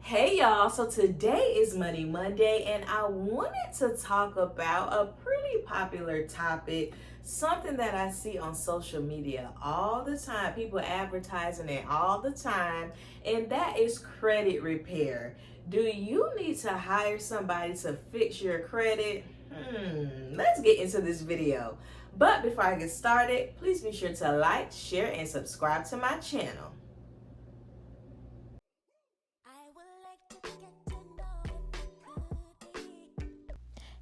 Hey y'all, so today is Money Monday and I wanted to talk about a pretty popular topic, something that I see on social media all the time, people advertising it all the time, and that is credit repair. Do you need to hire somebody to fix your credit? Let's get into this video. But before I get started, please be sure to like, share, and subscribe to my channel.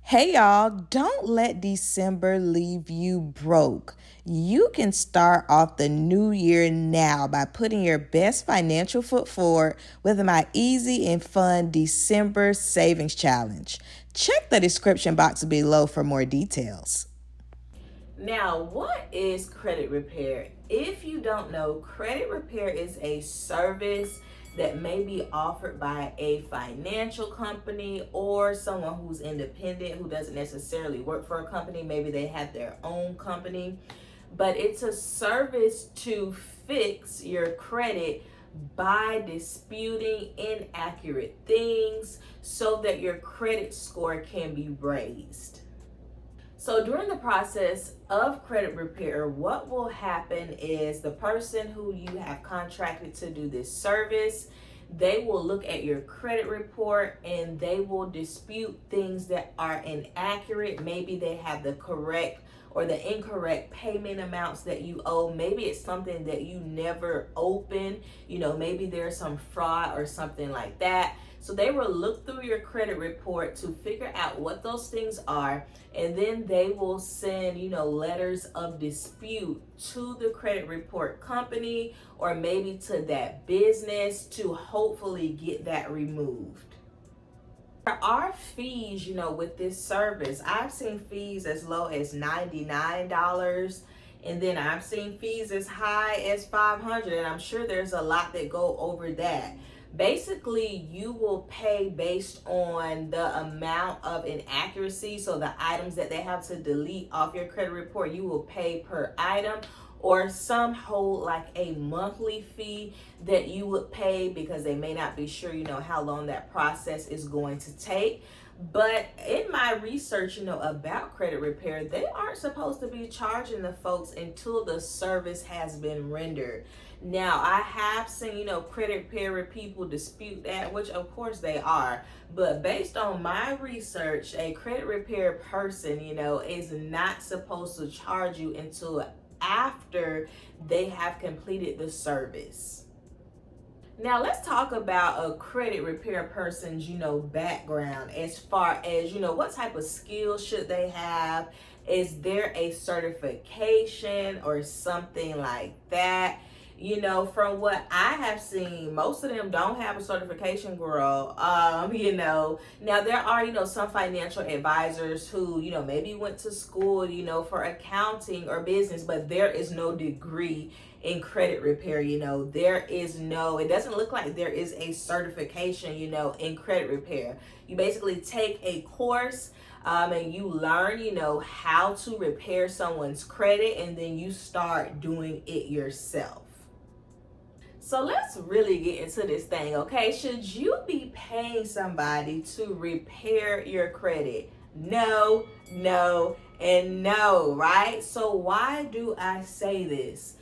Hey y'all, don't let December leave you broke. You can start off the new year now by putting your best financial foot forward with my easy and fun December savings challenge. Check the description box below for more details. Now, what is credit repair? If you don't know, credit repair is a service that may be offered by a financial company or someone who's independent who doesn't necessarily work for a company. Maybe they have their own company, but it's a service to fix your credit by disputing inaccurate things so that your credit score can be raised. So during the process of credit repair, what will happen is the person who you have contracted to do this service, they will look at your credit report and they will dispute things that are inaccurate. Maybe they have the correct or the incorrect payment amounts that you owe. Maybe it's something that you never opened. Maybe there's some fraud or something like that. So they will look through your credit report to figure out what those things are, and then they will send, letters of dispute to the credit report company or maybe to that business to hopefully get that removed. There are fees, with this service. I've seen fees as low as $99. And then I've seen fees as high as $500, and I'm sure there's a lot that go over that. Basically, you will pay based on the amount of inaccuracy. So the items that they have to delete off your credit report, you will pay per item, or some hold like a monthly fee that you would pay because they may not be sure, how long that process is going to take. But in my research, about credit repair, they aren't supposed to be charging the folks until the service has been rendered. Now, I have seen, credit repair people dispute that, which of course they are. But based on my research, a credit repair person, is not supposed to charge you until after they have completed the service. Now let's talk about a credit repair person's, background as far as, what type of skills should they have? Is there a certification or something like that? From what I have seen, most of them don't have a certification, girl. Now there are, some financial advisors who, maybe went to school, for accounting or business, but there is no degree in credit repair. It doesn't look like there is a certification, in credit repair. You basically take a course and you learn, how to repair someone's credit, and then you start doing it yourself. So let's really get into this thing, okay? Should you be paying somebody to repair your credit? No, no, and no, right? So why do I say this?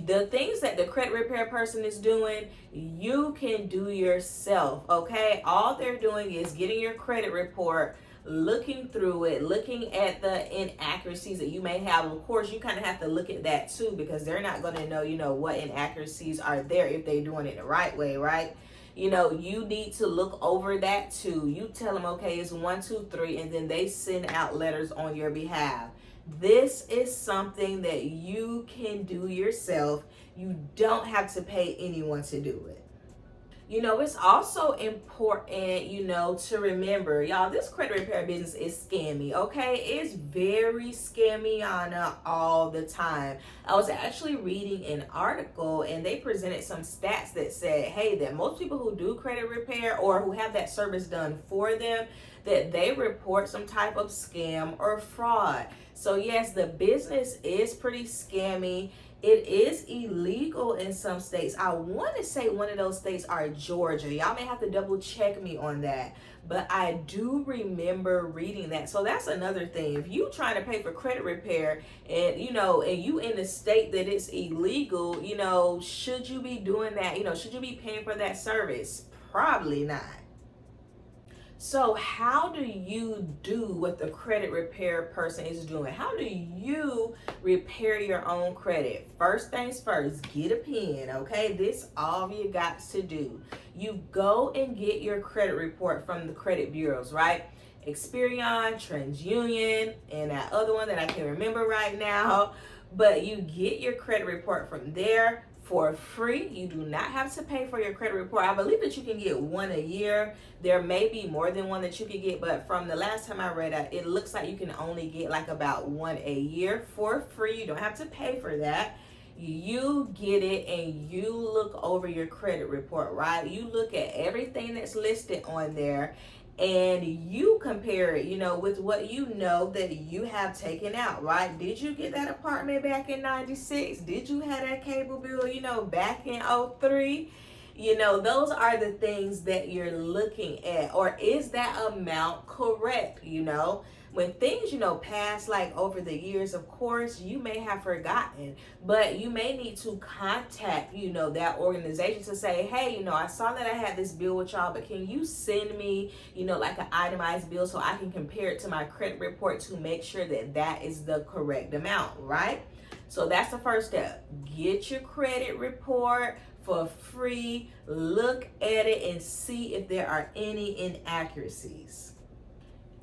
The things that the credit repair person is doing, you can do yourself, okay? All they're doing is getting your credit report, looking through it, looking at the inaccuracies that you may have. Of course, you kind of have to look at that too, because they're not going to know, what inaccuracies are there if they're doing it the right way, right? You need to look over that too. You tell them, okay, it's 1, 2, 3, and then they send out letters on your behalf. This is something that you can do yourself. You don't have to pay anyone to do it. It's also important, to remember, y'all, this credit repair business is scammy, okay? It's very scammy all the time. I was actually reading an article and they presented some stats that said, hey, that most people who do credit repair or who have that service done for them, that they report some type of scam or fraud. So yes, the business is pretty scammy. It is illegal in some states. I want to say one of those states are Georgia. Y'all may have to double check me on that. But I do remember reading that. So that's another thing. If you trying to pay for credit repair and and you in the state that it's illegal, should you be doing that? Should you be paying for that service? Probably not. So how do you do what the credit repair person is doing? How do you repair your own credit? First things first, get a pen, okay? This all you got to do. You go and get your credit report from the credit bureaus, right? Experian, TransUnion, and that other one that I can't remember right now. But you get your credit report from there for free. You do not have to pay for your credit report. I believe that you can get one a year. There may be more than one that you can get, but from the last time I read it looks like you can only get like about one a year for free. You don't have to pay for that. You get it and you look over your credit report, right? You look at everything that's listed on there and you compare it, with what that you have taken out, right? Did you get that apartment back in 96? Did you have that cable bill, back in 03? Those are the things that you're looking at. Or is that amount correct? When things, pass like over the years, of course, you may have forgotten, but you may need to contact, that organization to say, hey, I saw that I had this bill with y'all, but can you send me, like an itemized bill so I can compare it to my credit report to make sure that that is the correct amount, right? So that's the first step. Get your credit report for free. Look at it and see if there are any inaccuracies.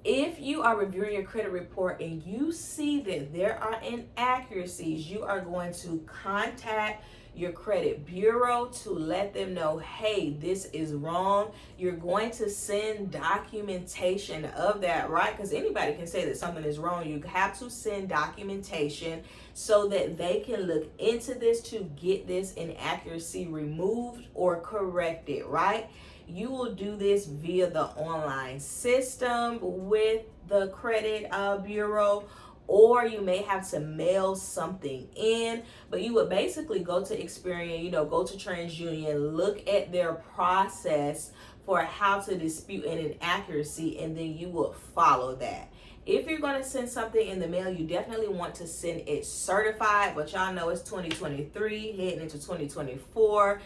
If you are reviewing your credit report and you see that there are inaccuracies, you are going to contact your credit bureau to let them know, hey, this is wrong. You're going to send documentation of that, right? Because anybody can say that something is wrong. You have to send documentation so that they can look into this to get this inaccuracy removed or corrected, right? You will do this via the online system with the credit bureau, or you may have to mail something in, but you would basically go to Experian, go to TransUnion, look at their process for how to dispute an inaccuracy, and then you will follow that. If you're going to send something in the mail, you definitely want to send it certified, but y'all know it's 2023 heading into 2024.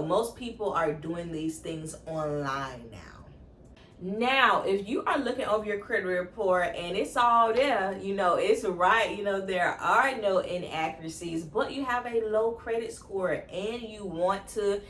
Most people are doing these things online now. Now, if you are looking over your credit report and it's all there, it's right, there are no inaccuracies, but you have a low credit score and you want to,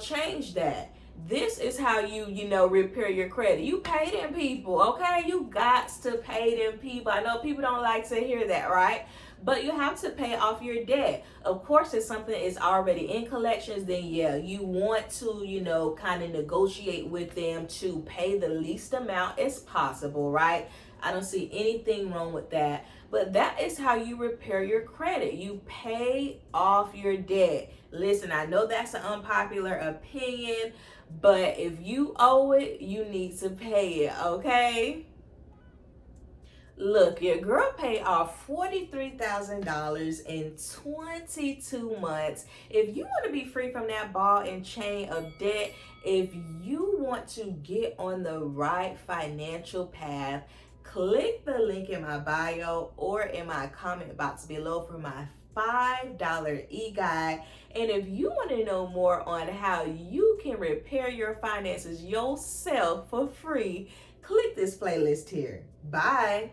change that. This is how you, repair your credit. You pay them people, okay? You got to pay them people. I know people don't like to hear that, right? But you have to pay off your debt. Of course, if something is already in collections, then yeah, you want to, kind of negotiate with them to pay the least amount as possible, right? I don't see anything wrong with that. But that is how you repair your credit. You pay off your debt. Listen, I know that's an unpopular opinion, but if you owe it, you need to pay it, okay? Look, your girl paid off $43,000 in 22 months. If you want to be free from that ball and chain of debt, if you want to get on the right financial path, click the link in my bio or in my comment box below for my $5 e-guide. And if you want to know more on how you can repair your finances yourself for free, click this playlist here. Bye.